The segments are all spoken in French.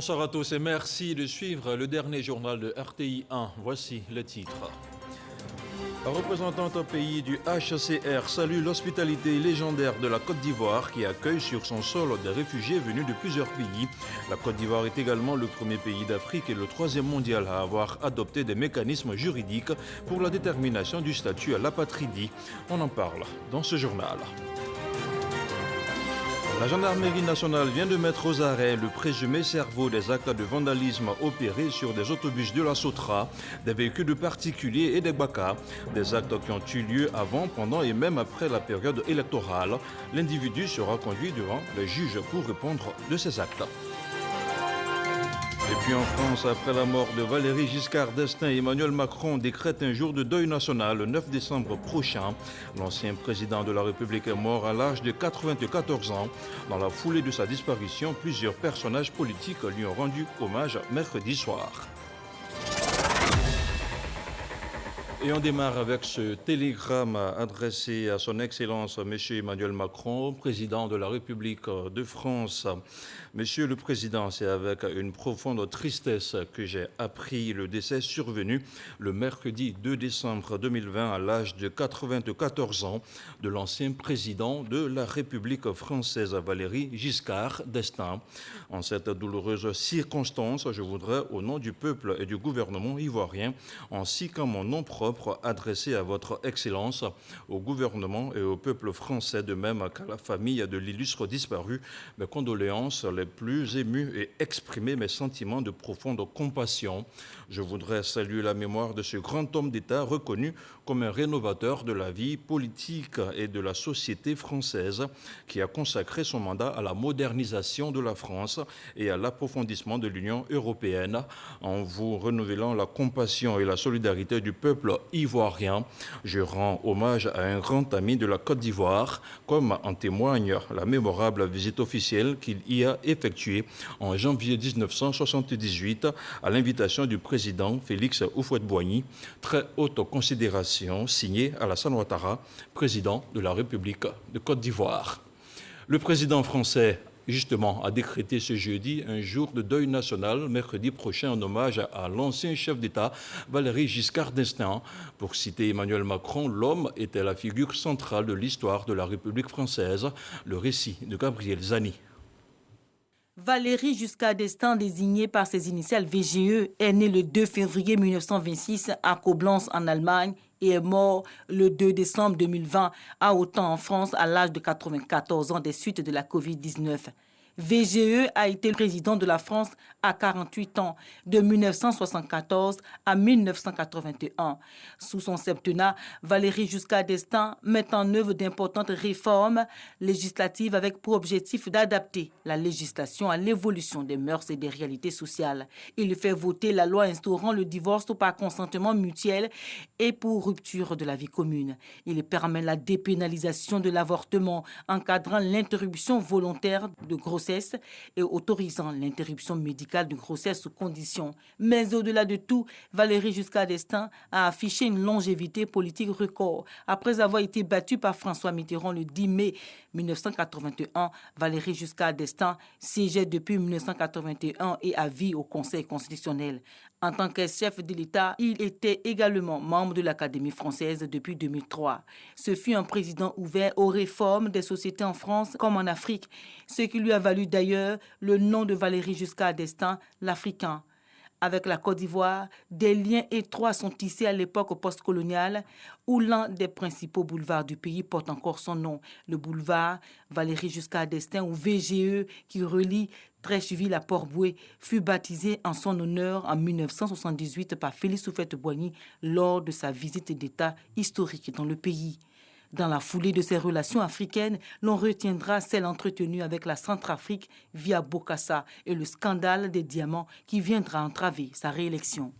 Bonsoir à tous et merci de suivre le dernier journal de RTI 1. Voici le titre. La représentante au pays du HCR salue l'hospitalité légendaire de la Côte d'Ivoire qui accueille sur son sol des réfugiés venus de plusieurs pays. La Côte d'Ivoire est également le premier pays d'Afrique et le troisième mondial à avoir adopté des mécanismes juridiques pour la détermination du statut à l'apatridie. On en parle dans ce journal. La gendarmerie nationale vient de mettre aux arrêts le présumé cerveau des actes de vandalisme opérés sur des autobus de la Sotra, des véhicules de particuliers et des BACA, des actes qui ont eu lieu avant, pendant et même après la période électorale. L'individu sera conduit devant le juge pour répondre de ces actes. Et puis en France, après la mort de Valéry Giscard d'Estaing, Emmanuel Macron décrète un jour de deuil national le 9 décembre prochain. L'ancien président de la République est mort à l'âge de 94 ans. Dans la foulée de sa disparition, plusieurs personnages politiques lui ont rendu hommage mercredi soir. Et on démarre avec ce télégramme adressé à son Excellence M. Emmanuel Macron, président de la République de France. Monsieur le Président, c'est avec une profonde tristesse que j'ai appris le décès survenu le mercredi 2 décembre 2020 à l'âge de 94 ans de l'ancien président de la République française, Valéry Giscard d'Estaing. En cette douloureuse circonstance, je voudrais, au nom du peuple et du gouvernement ivoirien, ainsi qu'en mon nom propre, adresser à votre Excellence, au gouvernement et au peuple français, de même qu'à la famille de l'illustre disparu, mes condoléances les plus émues et exprimer mes sentiments de profonde compassion. Je voudrais saluer la mémoire de ce grand homme d'État reconnu comme un rénovateur de la vie politique et de la société française qui a consacré son mandat à la modernisation de la France et à l'approfondissement de l'Union européenne. En vous renouvelant la compassion et la solidarité du peuple ivoirien, je rends hommage à un grand ami de la Côte d'Ivoire, comme en témoigne la mémorable visite officielle qu'il y a effectuée en janvier 1978 à l'invitation du président Félix Houphouët-Boigny. Très haute considération signée Alassane Ouattara, président de la République de Côte d'Ivoire. Le président français justement, a décrété ce jeudi un jour de deuil national, mercredi prochain, en hommage à l'ancien chef d'État, Valéry Giscard d'Estaing. Pour citer Emmanuel Macron, l'homme était la figure centrale de l'histoire de la République française. Le récit de Gabriel Zani. Valéry Giscard d'Estaing, désigné par ses initiales VGE, est né le 2 février 1926 à Coblence en Allemagne et est mort le 2 décembre 2020 à Autun en France à l'âge de 94 ans des suites de la Covid-19. VGE a été président de la France à 48 ans, de 1974 à 1981. Sous son septennat, Valéry Giscard d'Estaing met en œuvre d'importantes réformes législatives avec pour objectif d'adapter la législation à l'évolution des mœurs et des réalités sociales. Il fait voter la loi instaurant le divorce par consentement mutuel et pour rupture de la vie commune. Il permet la dépénalisation de l'avortement, encadrant l'interruption volontaire de grossesse et autorisant l'interruption médicale de grossesse sous conditions. Mais au-delà de tout, Valéry Giscard d'Estaing a affiché une longévité politique record. Après avoir été battu par François Mitterrand le 10 mai 1981, Valéry Giscard d'Estaing siégeait depuis 1981 et à vie au Conseil constitutionnel. En tant que chef de l'État, il était également membre de l'Académie française depuis 2003. Ce fut un président ouvert aux réformes des sociétés en France comme en Afrique, ce qui lui a valu d'ailleurs le nom de Valéry Giscard d'Estaing, l'Africain. Avec la Côte d'Ivoire, des liens étroits sont tissés à l'époque postcoloniale où l'un des principaux boulevards du pays porte encore son nom, le boulevard Valéry Giscard d'Estaing ou VGE qui relie Trècheville à Port-Bouët, fut baptisé en son honneur en 1978 par Félix Houphouët-Boigny lors de sa visite d'État historique dans le pays. Dans la foulée de ces relations africaines, l'on retiendra celle entretenue avec la Centrafrique via Bokassa et le scandale des diamants qui viendra entraver sa réélection.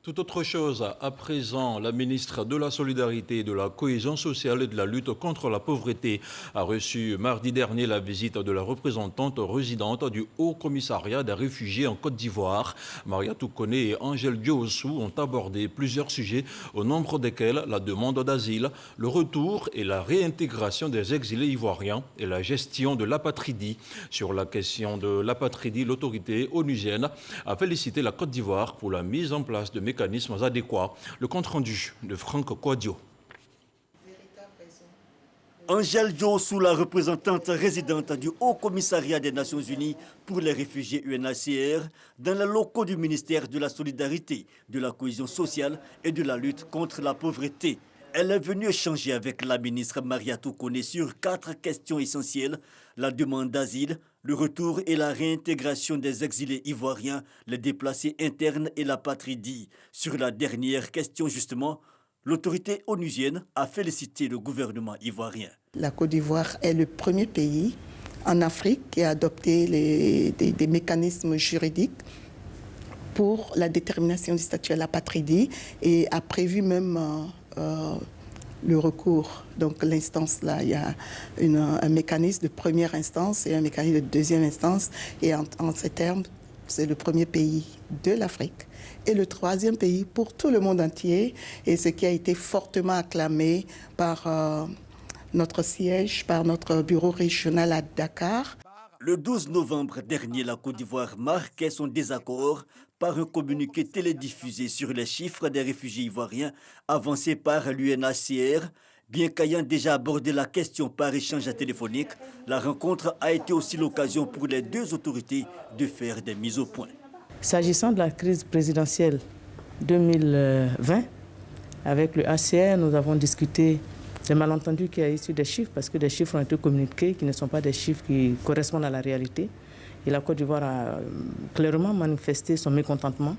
Tout autre chose, à présent, la ministre de la Solidarité, de la Cohésion sociale et de la lutte contre la pauvreté a reçu mardi dernier la visite de la représentante résidente du Haut Commissariat des réfugiés en Côte d'Ivoire. Mariatou Koné et Angèle Diossou ont abordé plusieurs sujets, au nombre desquels la demande d'asile, le retour et la réintégration des exilés ivoiriens et la gestion de l'apatridie. Sur la question de l'apatridie, l'autorité onusienne a félicité la Côte d'Ivoire pour la mise en place de mécanismes adéquats. Le compte-rendu de Franck Quadio. Angèle Diossou, la représentante résidente du Haut Commissariat des Nations Unies pour les réfugiés UNHCR, dans les locaux du ministère de la Solidarité, de la Cohésion sociale et de la lutte contre la pauvreté. Elle est venue échanger avec la ministre Mariatou Koné sur 4 questions essentielles: la demande d'asile, le retour et la réintégration des exilés ivoiriens, les déplacés internes et l'apatridie. Sur la dernière question justement, l'autorité onusienne a félicité le gouvernement ivoirien. La Côte d'Ivoire est le premier pays en Afrique qui a adopté des mécanismes juridiques pour la détermination du statut à l'apatridie et a prévu même le recours. Donc l'instance là, il y a un mécanisme de première instance et un mécanisme de deuxième instance. Et en ces termes, c'est le premier pays de l'Afrique et le troisième pays pour tout le monde entier. Et ce qui a été fortement acclamé par notre siège, par notre bureau régional à Dakar. Le 12 novembre dernier, la Côte d'Ivoire marquait son désaccord par un communiqué télédiffusé sur les chiffres des réfugiés ivoiriens avancés par l'UNHCR. Bien qu'ayant déjà abordé la question par échange téléphonique, la rencontre a été aussi l'occasion pour les deux autorités de faire des mises au point. S'agissant de la crise présidentielle 2020, avec le HCR, nous avons discuté des malentendus qui a issu des chiffres, parce que des chiffres ont été communiqués qui ne sont pas des chiffres qui correspondent à la réalité. Et la Côte d'Ivoire a clairement manifesté son mécontentement.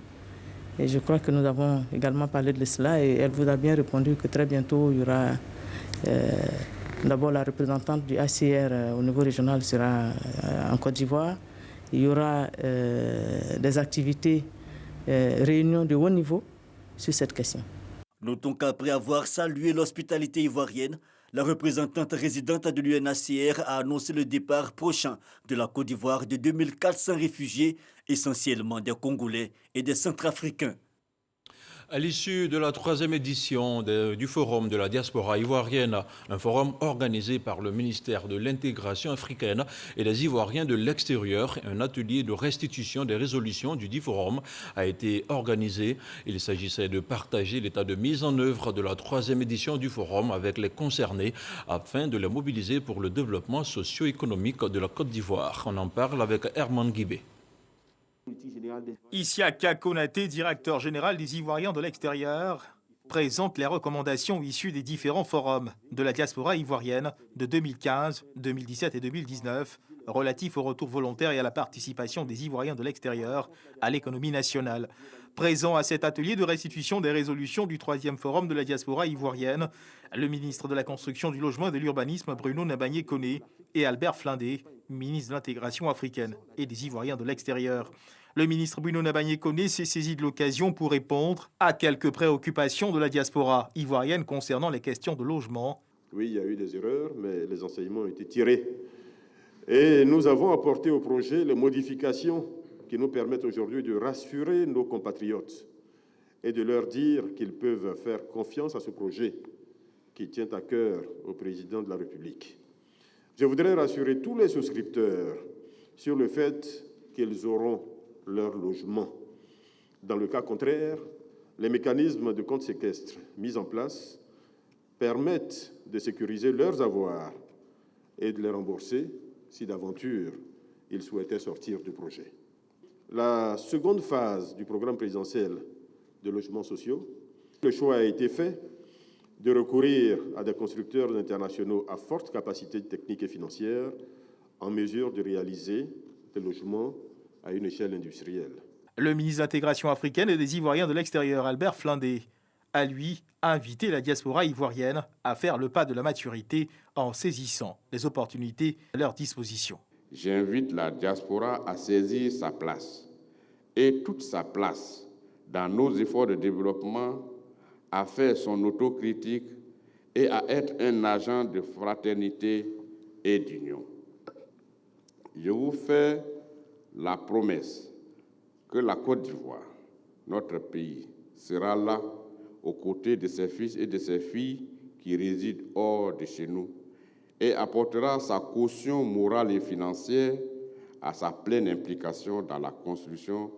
Et je crois que nous avons également parlé de cela et elle vous a bien répondu que très bientôt il y aura d'abord la représentante du HCR au niveau régional sera en Côte d'Ivoire. Il y aura des activités, réunions de haut niveau sur cette question. Notons qu'après avoir salué l'hospitalité ivoirienne, la représentante résidente de l'UNHCR a annoncé le départ prochain de la Côte d'Ivoire de 2400 réfugiés, essentiellement des Congolais et des Centrafricains. À l'issue de la 3e édition du Forum de la diaspora ivoirienne, un forum organisé par le ministère de l'intégration africaine et des Ivoiriens de l'extérieur, un atelier de restitution des résolutions du dit forum a été organisé. Il s'agissait de partager l'état de mise en œuvre de la 3e édition du forum avec les concernés afin de les mobiliser pour le développement socio-économique de la Côte d'Ivoire. On en parle avec Herman Guibé. Isiaka Konaté, directeur général des Ivoiriens de l'extérieur, présente les recommandations issues des différents forums de la diaspora ivoirienne de 2015, 2017 et 2019 relatifs au retour volontaire et à la participation des Ivoiriens de l'extérieur à l'économie nationale. Présent à cet atelier de restitution des résolutions du 3e forum de la diaspora ivoirienne, le ministre de la Construction, du Logement et de l'Urbanisme Bruno Nabagné Koné et Albert Flindé, ministre de l'intégration africaine et des Ivoiriens de l'extérieur. Le ministre Bruno Nabagné Koné s'est saisi de l'occasion pour répondre à quelques préoccupations de la diaspora ivoirienne concernant les questions de logement. Oui, il y a eu des erreurs, mais les enseignements ont été tirés. Et nous avons apporté au projet les modifications qui nous permettent aujourd'hui de rassurer nos compatriotes et de leur dire qu'ils peuvent faire confiance à ce projet qui tient à cœur au président de la République. Je voudrais rassurer tous les souscripteurs sur le fait qu'ils auront leur logement. Dans le cas contraire, les mécanismes de compte séquestre mis en place permettent de sécuriser leurs avoirs et de les rembourser si d'aventure ils souhaitaient sortir du projet. La seconde phase du programme présidentiel de logements sociaux, le choix a été fait de recourir à des constructeurs internationaux à forte capacité technique et financière en mesure de réaliser des logements à une échelle industrielle. Le ministre de l'intégration africaine et des Ivoiriens de l'extérieur, Albert Flindé, a lui invité la diaspora ivoirienne à faire le pas de la maturité en saisissant les opportunités à leur disposition. J'invite la diaspora à saisir sa place et toute sa place dans nos efforts de développement, à faire son autocritique et à être un agent de fraternité et d'union. Je vous fais la promesse que la Côte d'Ivoire, notre pays, sera là aux côtés de ses fils et de ses filles qui résident hors de chez nous et apportera sa caution morale et financière à sa pleine implication dans la construction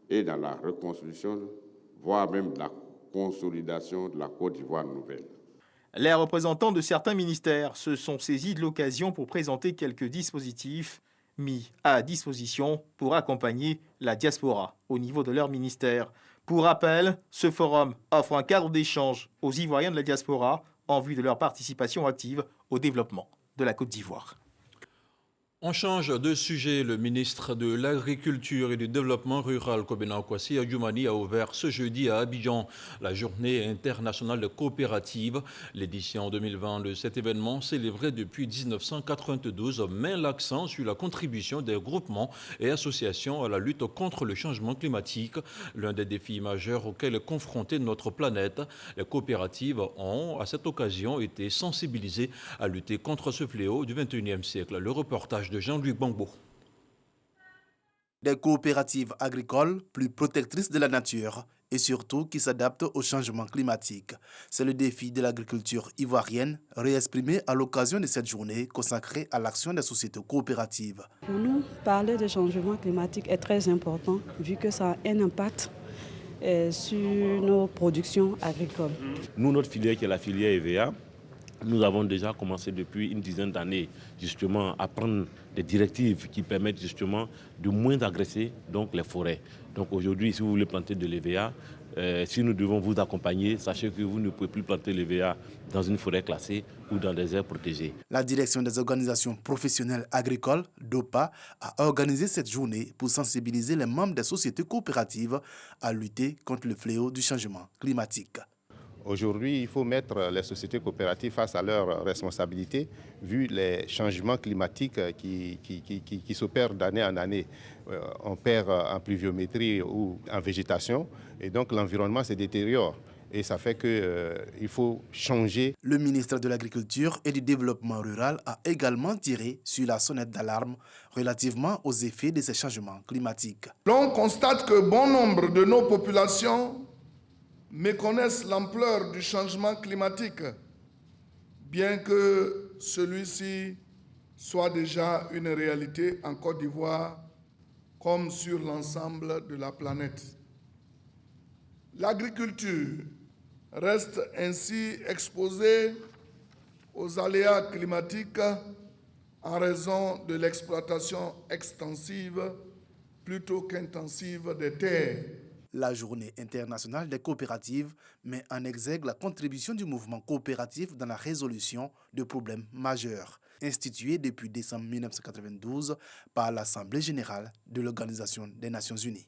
et dans la reconstruction, voire même la consolidation de la Côte d'Ivoire nouvelle. Les représentants de certains ministères se sont saisis de l'occasion pour présenter quelques dispositifs mis à disposition pour accompagner la diaspora au niveau de leur ministère. Pour rappel, ce forum offre un cadre d'échange aux Ivoiriens de la diaspora en vue de leur participation active au développement de la Côte d'Ivoire. On change de sujet. Le ministre de l'Agriculture et du Développement rural, Kobena Kwasi Adjoumani, a ouvert ce jeudi à Abidjan la journée internationale de coopérative. L'édition 2020 de cet événement, célébré depuis 1992, met l'accent sur la contribution des groupements et associations à la lutte contre le changement climatique, l'un des défis majeurs auxquels est confrontée notre planète. Les coopératives ont, à cette occasion, été sensibilisées à lutter contre ce fléau du XXIe siècle. Le reportage de Jean-Louis Bangbo. Des coopératives agricoles plus protectrices de la nature et surtout qui s'adaptent au changement climatique. C'est le défi de l'agriculture ivoirienne, réexprimé à l'occasion de cette journée consacrée à l'action des sociétés coopératives. Pour nous, parler de changement climatique est très important vu que ça a un impact sur nos productions agricoles. Nous, notre filière qui est la filière EVA, nous avons déjà commencé depuis une dizaine d'années justement à prendre des directives qui permettent justement de moins agresser donc les forêts. Donc aujourd'hui, si vous voulez planter de l'EVA, si nous devons vous accompagner, sachez que vous ne pouvez plus planter l'EVA dans une forêt classée ou dans des aires protégées. La direction des organisations professionnelles agricoles, DOPA, a organisé cette journée pour sensibiliser les membres des sociétés coopératives à lutter contre le fléau du changement climatique. Aujourd'hui, il faut mettre les sociétés coopératives face à leurs responsabilités, vu les changements climatiques qui s'opèrent d'année en année. On perd en pluviométrie ou en végétation, et donc l'environnement se détériore. Et ça fait qu'il faut changer. Le ministre de l'Agriculture et du Développement rural a également tiré sur la sonnette d'alarme relativement aux effets de ces changements climatiques. L'on constate que bon nombre de nos populations méconnaissent l'ampleur du changement climatique, bien que celui-ci soit déjà une réalité en Côte d'Ivoire comme sur l'ensemble de la planète. L'agriculture reste ainsi exposée aux aléas climatiques en raison de l'exploitation extensive plutôt qu'intensive des terres. La journée internationale des coopératives met en exergue la contribution du mouvement coopératif dans la résolution de problèmes majeurs, institué depuis décembre 1992 par l'Assemblée générale de l'Organisation des Nations unies.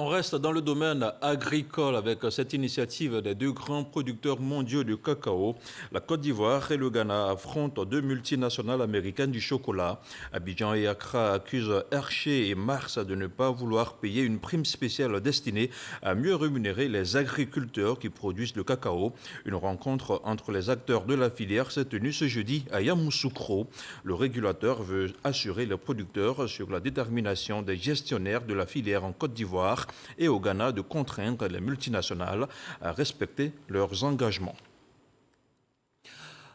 On reste dans le domaine agricole avec cette initiative des deux grands producteurs mondiaux de cacao. La Côte d'Ivoire et le Ghana affrontent deux multinationales américaines du chocolat. Abidjan et Accra accusent Hershey et Mars de ne pas vouloir payer une prime spéciale destinée à mieux rémunérer les agriculteurs qui produisent le cacao. Une rencontre entre les acteurs de la filière s'est tenue ce jeudi à Yamoussoukro. Le régulateur veut assurer les producteurs sur la détermination des gestionnaires de la filière en Côte d'Ivoire et au Ghana de contraindre les multinationales à respecter leurs engagements.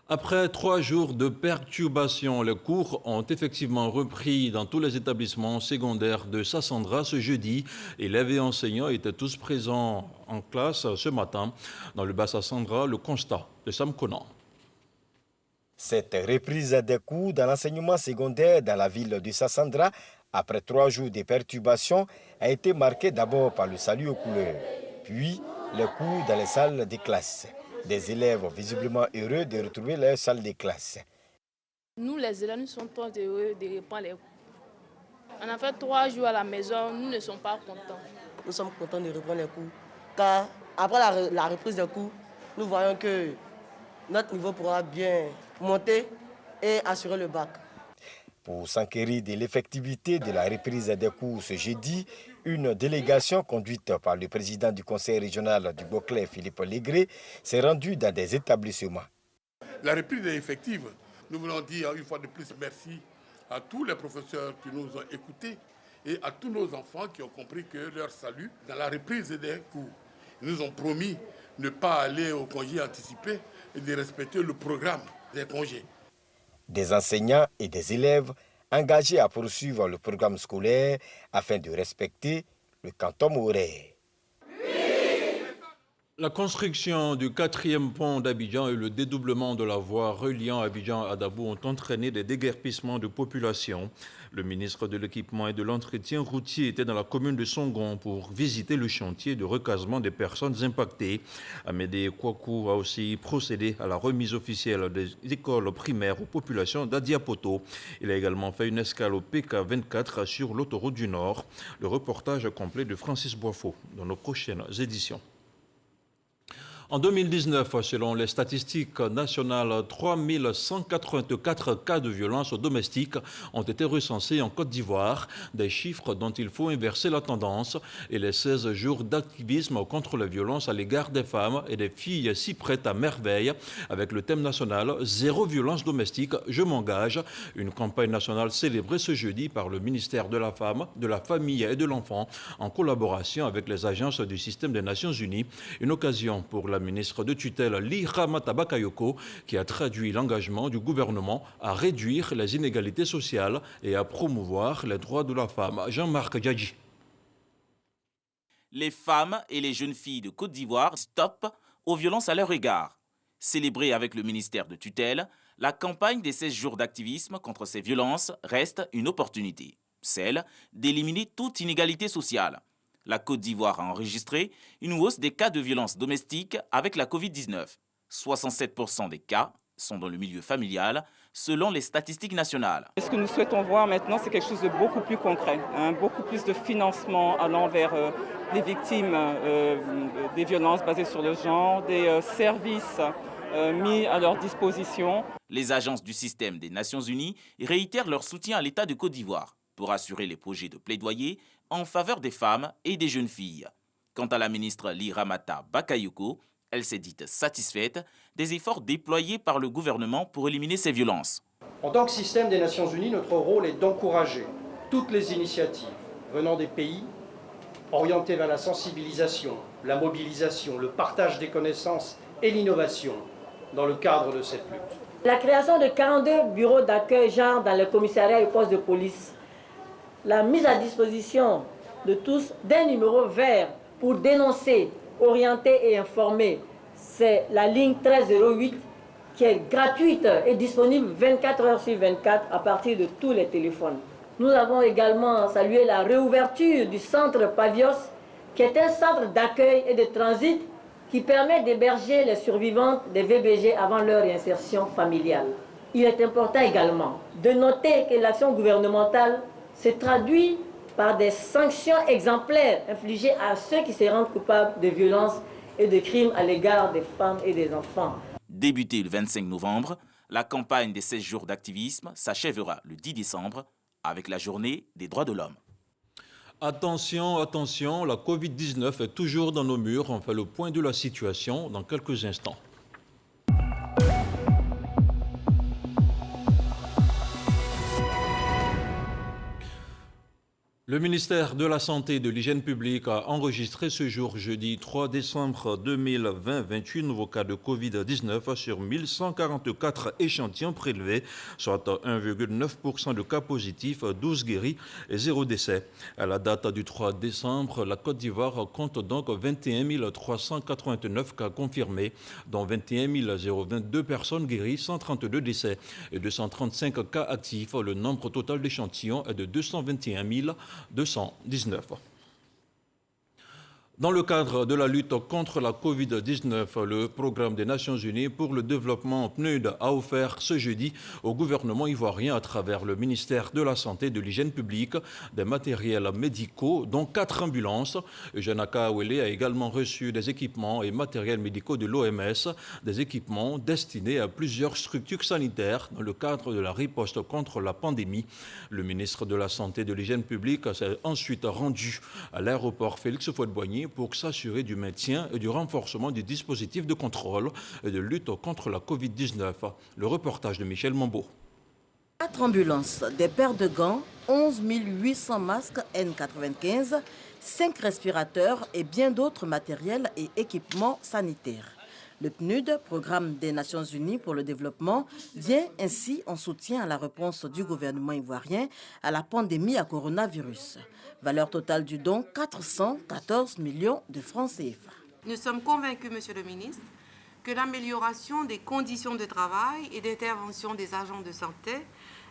Après 3 jours de perturbations, les cours ont effectivement repris dans tous les établissements secondaires de Sassandra ce jeudi. Élèves et enseignants étaient tous présents en classe ce matin. Dans le Bas-Sassandra, le constat de Sam Conan. Cette reprise des cours dans l'enseignement secondaire dans la ville de Sassandra après 3 jours de perturbations, a été marqué d'abord par le salut aux couleurs, puis les cours dans les salles de classe. Des élèves visiblement heureux de retrouver leur salle de classe. Nous, les élèves, nous sommes trop heureux de reprendre les cours. On a fait 3 jours à la maison, nous ne sommes pas contents. Nous sommes contents de reprendre les cours, car après la reprise des cours, nous voyons que notre niveau pourra bien monter et assurer le bac. Pour s'enquérir de l'effectivité de la reprise des cours ce jeudi, une délégation conduite par le président du conseil régional du Beauclerc, Philippe Légré, s'est rendue dans des établissements. La reprise est effective. Nous voulons dire une fois de plus merci à tous les professeurs qui nous ont écoutés et à tous nos enfants qui ont compris que leur salut dans la reprise des cours. Ils nous ont promis de ne pas aller au congé anticipé et de respecter le programme des congés. Des enseignants et des élèves engagés à poursuivre le programme scolaire afin de respecter le quantum horaire. La construction du 4e pont d'Abidjan et le dédoublement de la voie reliant Abidjan à Dabo ont entraîné des déguerpissements de population. Le ministre de l'Équipement et de l'Entretien routier était dans la commune de Songon pour visiter le chantier de recasement des personnes impactées. Amédée Kouakou a aussi procédé à la remise officielle des écoles primaires aux populations d'Adiapoto. Il a également fait une escale au PK24 sur l'autoroute du Nord. Le reportage complet de Francis Boifo dans nos prochaines éditions. En 2019, selon les statistiques nationales, 3184 cas de violence domestique ont été recensés en Côte d'Ivoire, des chiffres dont il faut inverser la tendance, et les 16 jours d'activisme contre la violence à l'égard des femmes et des filles s'y prêtent à merveille, avec le thème national « Zéro violence domestique, je m'engage », une campagne nationale célébrée ce jeudi par le ministère de la Femme, de la Famille et de l'Enfant, en collaboration avec les agences du système des Nations Unies, une occasion pour la ministre de tutelle Ly Ramata Bakayoko qui a traduit l'engagement du gouvernement à réduire les inégalités sociales et à promouvoir les droits de la femme. Jean-Marc Djadji. Les femmes et les jeunes filles de Côte d'Ivoire stoppent aux violences à leur égard. Célébrée avec le ministère de tutelle, la campagne des 16 jours d'activisme contre ces violences reste une opportunité, celle d'éliminer toute inégalité sociale. La Côte d'Ivoire a enregistré une hausse des cas de violence domestique avec la Covid-19. 67% des cas sont dans le milieu familial, selon les statistiques nationales. Ce que nous souhaitons voir maintenant, c'est quelque chose de beaucoup plus concret, beaucoup plus de financement allant vers les victimes des violences basées sur le genre, des services mis à leur disposition. Les agences du système des Nations Unies réitèrent leur soutien à l'État de Côte d'Ivoire pour assurer les projets de plaidoyer en faveur des femmes et des jeunes filles. Quant à la ministre Ly Ramata Bakayoko, elle s'est dite satisfaite des efforts déployés par le gouvernement pour éliminer ces violences. En tant que système des Nations Unies, notre rôle est d'encourager toutes les initiatives venant des pays orientées vers la sensibilisation, la mobilisation, le partage des connaissances et l'innovation dans le cadre de cette lutte. La création de 42 bureaux d'accueil genre dans les commissariats et postes de police, la mise à disposition de tous d'un numéro vert pour dénoncer, orienter et informer. C'est la ligne 1308 qui est gratuite et disponible 24 heures sur 24 à partir de tous les téléphones. Nous avons également salué la réouverture du centre Pavios, qui est un centre d'accueil et de transit qui permet d'héberger les survivantes des VBG avant leur insertion familiale. Il est important également de noter que l'action gouvernementale se traduit par des sanctions exemplaires infligées à ceux qui se rendent coupables de violences et de crimes à l'égard des femmes et des enfants. Débutée le 25 novembre, la campagne des 16 jours d'activisme s'achèvera le 10 décembre avec la journée des droits de l'homme. Attention, attention, la Covid-19 est toujours dans nos murs. On fait le point de la situation dans quelques instants. Le ministère de la Santé et de l'Hygiène publique a enregistré ce jour, jeudi 3 décembre 2020, 28 nouveaux cas de Covid-19 sur 1144 échantillons prélevés, soit 1,9% de cas positifs, 12 guéris et 0 décès. À la date du 3 décembre, la Côte d'Ivoire compte donc 21 389 cas confirmés, dont 21 022 personnes guéries, 132 décès et 235 cas actifs. Le nombre total d'échantillons est de 221 219. Dans le cadre de la lutte contre la Covid-19, le Programme des Nations Unies pour le développement PNUD a offert ce jeudi au gouvernement ivoirien à travers le ministère de la Santé et de l'Hygiène publique des matériels médicaux, dont 4 ambulances. Eugène Akaouele a également reçu des équipements et matériels médicaux de l'OMS, des équipements destinés à plusieurs structures sanitaires dans le cadre de la riposte contre la pandémie. Le ministre de la Santé et de l'Hygiène publique s'est ensuite rendu à l'aéroport Félix Houphouët-Boigny pour s'assurer du maintien et du renforcement du dispositif de contrôle et de lutte contre la Covid-19. Le reportage de Michel Mambo. 4 ambulances, des paires de gants, 11 800 masques N95, 5 respirateurs et bien d'autres matériels et équipements sanitaires. Le PNUD, Programme des Nations Unies pour le développement, vient ainsi en soutien à la réponse du gouvernement ivoirien à la pandémie à coronavirus. Valeur totale du don, 414 millions de francs CFA. Nous sommes convaincus, Monsieur le ministre, que l'amélioration des conditions de travail et d'intervention des agents de santé,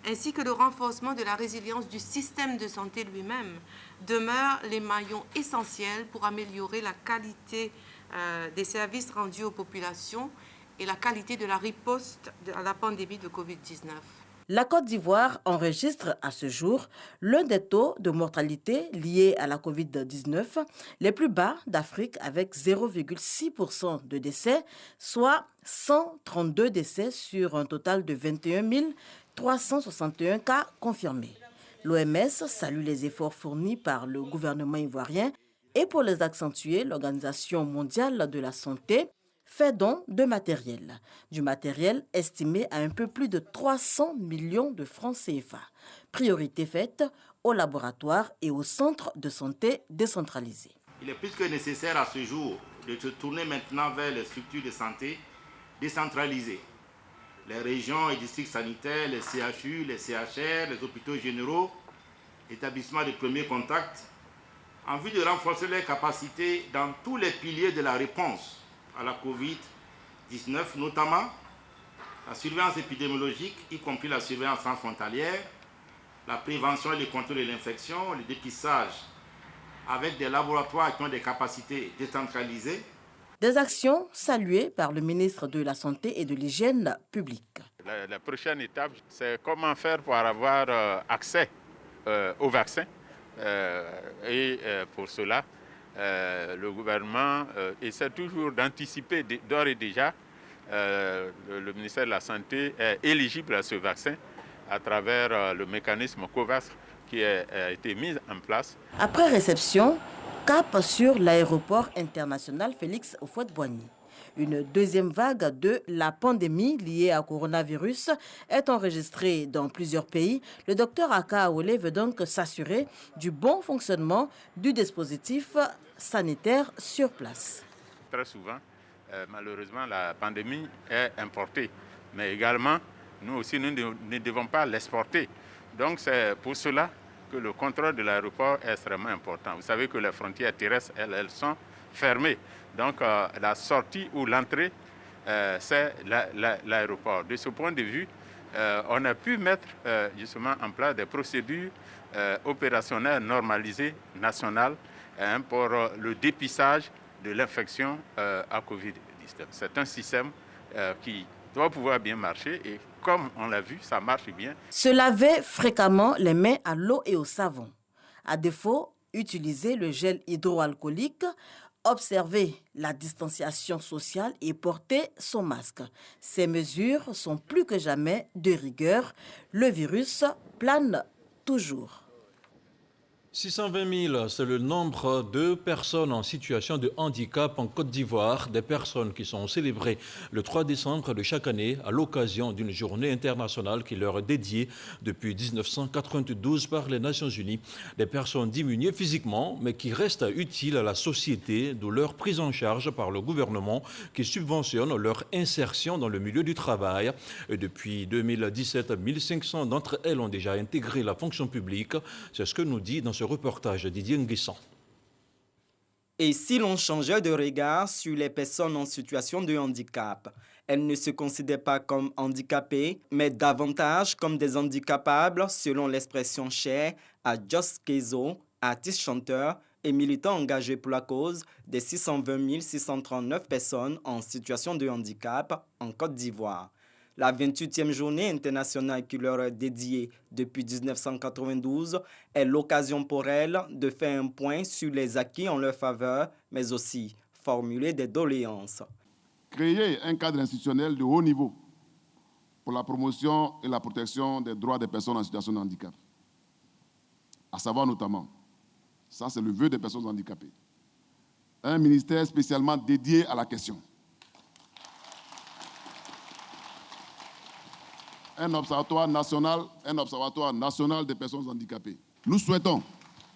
ainsi que le renforcement de la résilience du système de santé lui-même, demeurent les maillons essentiels pour améliorer la qualité des services rendus aux populations et la qualité de la riposte à la pandémie de Covid-19. La Côte d'Ivoire enregistre à ce jour l'un des taux de mortalité liés à la Covid-19 les plus bas d'Afrique avec 0,6% de décès, soit 132 décès sur un total de 21 361 cas confirmés. L'OMS salue les efforts fournis par le gouvernement ivoirien et pour les accentuer, l'Organisation mondiale de la santé fait don de matériel. Du matériel estimé à un peu plus de 300 millions de francs CFA. Priorité faite aux laboratoires et aux centres de santé décentralisés. Il est plus que nécessaire à ce jour de se tourner maintenant vers les structures de santé décentralisées. Les régions et districts sanitaires, les CHU, les CHR, les hôpitaux généraux, établissements de premier contact, en vue de renforcer leurs capacités dans tous les piliers de la réponse à la Covid-19, notamment la surveillance épidémiologique, y compris la surveillance transfrontalière, la prévention et le contrôle de l'infection, le dépistage avec des laboratoires qui ont des capacités décentralisées. Des actions saluées par le ministre de la Santé et de l'Hygiène publique. La prochaine étape, c'est comment faire pour avoir accès aux vaccins. Pour cela, le gouvernement essaie toujours d'anticiper d'ores et déjà. Le ministère de la Santé est éligible à ce vaccin à travers le mécanisme COVAX qui a été mis en place. Après réception, cap sur l'aéroport international Félix Houphouët-Boigny. Une deuxième vague de la pandémie liée à coronavirus est enregistrée dans plusieurs pays. Le docteur Akaouele veut donc s'assurer du bon fonctionnement du dispositif sanitaire sur place. Très souvent, malheureusement, la pandémie est importée, mais également, nous aussi, nous ne devons pas l'exporter. Donc, c'est pour cela que le contrôle de l'aéroport est extrêmement important. Vous savez que les frontières terrestres, elles sont fermées. Donc, la sortie ou l'entrée, c'est l'aéroport. De ce point de vue, on a pu mettre justement en place des procédures opérationnelles normalisées nationales pour le dépistage de l'infection à Covid-19. C'est un système qui doit pouvoir bien marcher et comme on l'a vu, ça marche bien. Se laver fréquemment les mains à l'eau et au savon. À défaut, utiliser le gel hydroalcoolique, observer la distanciation sociale et porter son masque. Ces mesures sont plus que jamais de rigueur. Le virus plane toujours. 620 000, c'est le nombre de personnes en situation de handicap en Côte d'Ivoire, des personnes qui sont célébrées le 3 décembre de chaque année à l'occasion d'une journée internationale qui leur est dédiée depuis 1992 par les Nations Unies. Des personnes diminuées physiquement, mais qui restent utiles à la société, d'où leur prise en charge par le gouvernement qui subventionne leur insertion dans le milieu du travail. Et depuis 2017, 1500 d'entre elles ont déjà intégré la fonction publique. C'est ce que nous dit dans ce reportage de Didier Nguissan. Et si l'on changeait de regard sur les personnes en situation de handicap, elles ne se considèrent pas comme handicapées, mais davantage comme des handicapables, selon l'expression chère à Joss Kezo, artiste-chanteur et militants engagés pour la cause des 620 639 personnes en situation de handicap en Côte d'Ivoire. La 28e journée internationale qui leur est dédiée depuis 1992 est l'occasion pour elles de faire un point sur les acquis en leur faveur, mais aussi formuler des doléances. Créer un cadre institutionnel de haut niveau pour la promotion et la protection des droits des personnes en situation de handicap. À savoir notamment, ça c'est le vœu des personnes handicapées, un ministère spécialement dédié à la question. Un observatoire national des personnes handicapées. Nous souhaitons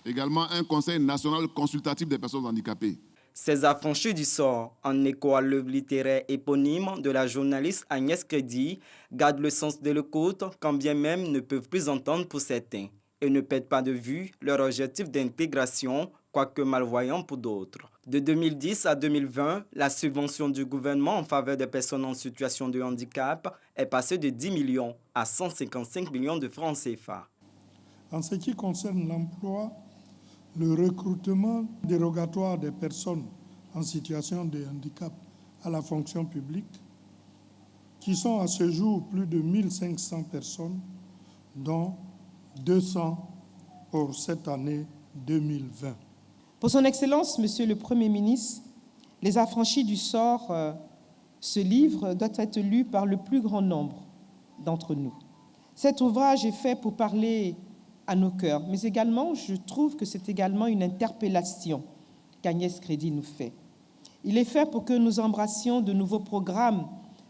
également un conseil national consultatif des personnes handicapées. Ces affranchis du sort, en écho à l'œuvre littéraire éponyme de la journaliste Agnès Crédit, gardent le sens de l'écoute, quand bien même ne peuvent plus entendre pour certains, et ne perdent pas de vue leur objectif d'intégration, quoique malvoyant pour d'autres. De 2010 à 2020, la subvention du gouvernement en faveur des personnes en situation de handicap est passée de 10 millions à 155 millions de francs CFA. En ce qui concerne l'emploi, le recrutement dérogatoire des personnes en situation de handicap à la fonction publique, qui sont à ce jour plus de 1500 personnes, dont 200 pour cette année 2020. Pour son Excellence, Monsieur le Premier ministre, Les affranchis du sort, ce livre doit être lu par le plus grand nombre d'entre nous. Cet ouvrage est fait pour parler à nos cœurs, mais également, je trouve que c'est également une interpellation qu'Agnès Crédit nous fait. Il est fait pour que nous embrassions de nouveaux programmes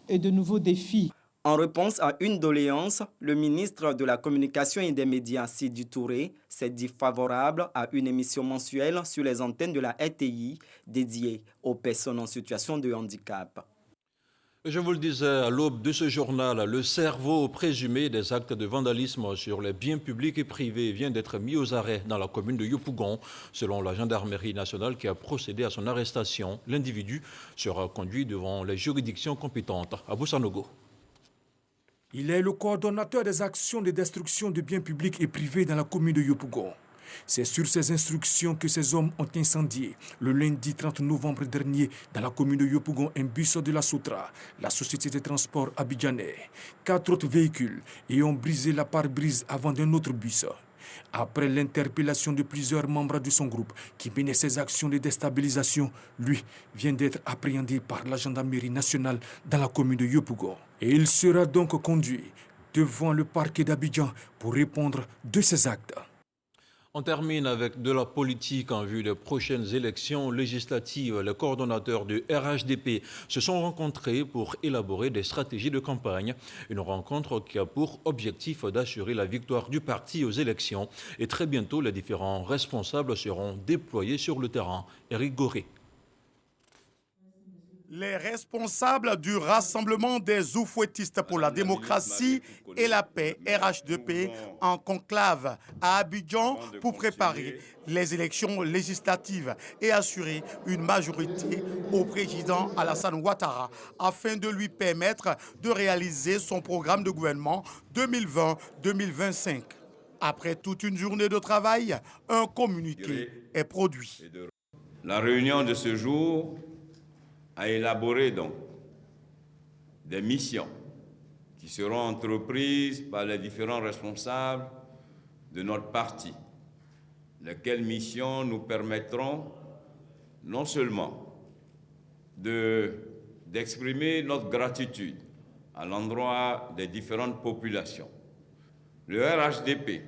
et de nouveaux défis. En réponse à une doléance, le ministre de la Communication et des Médias, Sidi Touré, s'est dit favorable à une émission mensuelle sur les antennes de la RTI dédiée aux personnes en situation de handicap. Je vous le disais, à l'aube de ce journal, le cerveau présumé des actes de vandalisme sur les biens publics et privés vient d'être mis aux arrêts dans la commune de Yopougon. Selon la gendarmerie nationale qui a procédé à son arrestation, l'individu sera conduit devant les juridictions compétentes. À Boussanogo. Il est le coordonnateur des actions de destruction de biens publics et privés dans la commune de Yopougon. C'est sur ces instructions que ces hommes ont incendié le lundi 30 novembre dernier dans la commune de Yopougon un bus de la Soutra, la société de transport abidjanais. 4 autres véhicules et ont brisé la pare-brise avant d'un autre bus. Après l'interpellation de plusieurs membres de son groupe qui menaient ces actions de déstabilisation, lui vient d'être appréhendé par la gendarmerie nationale dans la commune de Yopougon. Et il sera donc conduit devant le parquet d'Abidjan pour répondre de ces actes. On termine avec de la politique en vue des prochaines élections législatives. Les coordonnateurs du RHDP se sont rencontrés pour élaborer des stratégies de campagne. Une rencontre qui a pour objectif d'assurer la victoire du parti aux élections. Et très bientôt, les différents responsables seront déployés sur le terrain. Éric Goré. Les responsables du Rassemblement des oufouettistes pour la démocratie et la paix, RHDP, en conclave à Abidjan pour préparer les élections législatives et assurer une majorité au président Alassane Ouattara afin de lui permettre de réaliser son programme de gouvernement 2020-2025. Après toute une journée de travail, un communiqué est produit. La réunion de ce jour a élaboré donc des missions qui seront entreprises par les différents responsables de notre parti, lesquelles missions nous permettront non seulement d'exprimer notre gratitude à l'endroit des différentes populations. Le RHDP,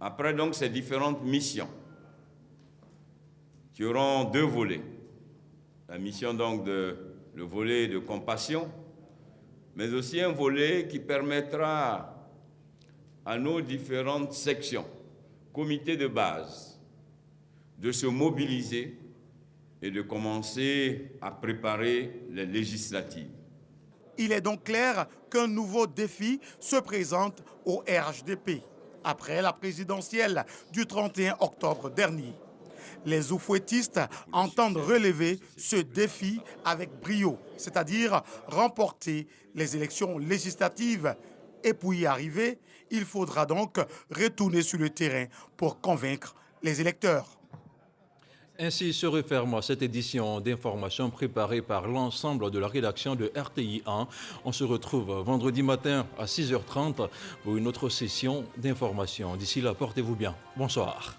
après donc ces différentes missions, qui auront 2 volets, la mission donc le volet de compassion, mais aussi un volet qui permettra à nos différentes sections, comités de base, de se mobiliser et de commencer à préparer les législatives. Il est donc clair qu'un nouveau défi se présente au RHDP après la présidentielle du 31 octobre dernier. Les oufouettistes entendent relever ce défi avec brio, c'est-à-dire remporter les élections législatives. Et pour y arriver, il faudra donc retourner sur le terrain pour convaincre les électeurs. Ainsi se referme cette édition d'information préparée par l'ensemble de la rédaction de RTI 1. On se retrouve vendredi matin à 6h30 pour une autre session d'information. D'ici là, portez-vous bien. Bonsoir.